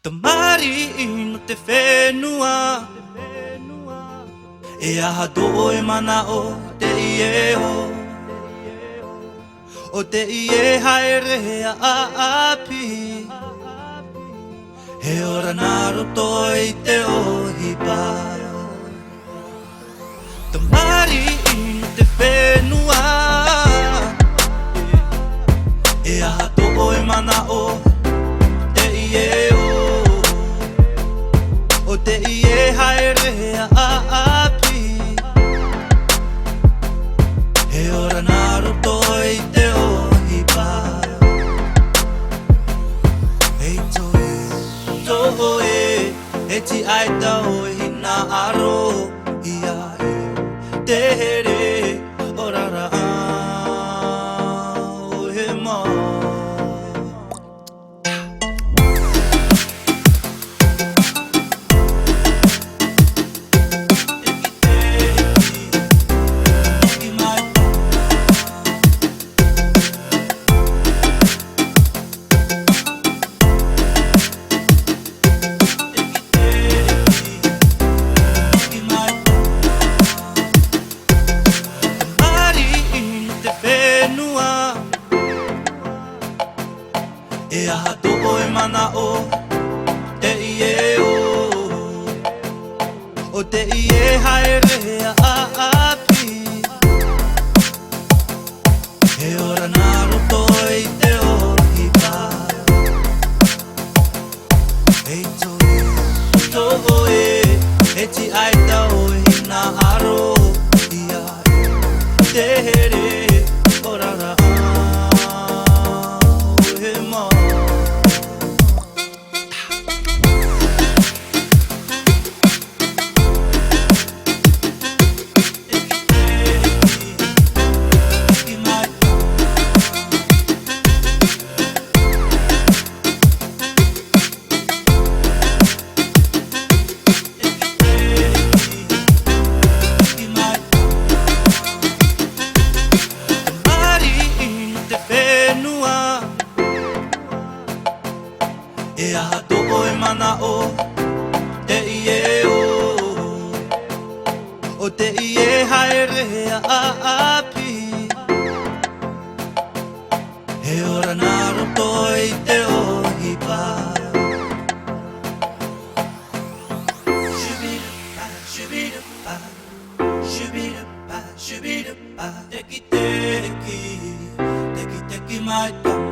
Tamari no te whenua E aha toe mana o te ieo O te ie haere a api He ora naro toi te ohipa Tamari no te whenua E aha toe mana o te ieo O te ie haere a api He ora naro toi te ohipa Hei toe e ti aita o hina aro Ia e te here orara o he mau E aha toe mana o te ieo O te ie haere a api He ora naro toi te ohipa Hei toe e ti aita o hina aro Ia e te here orara o he mau E aha toe mana o te ieo O te ie haere a api He ora naro toi te ohipa Shubidapa, shubidapa Shubidapa, shubidapa Teki teki, teki teki mai tama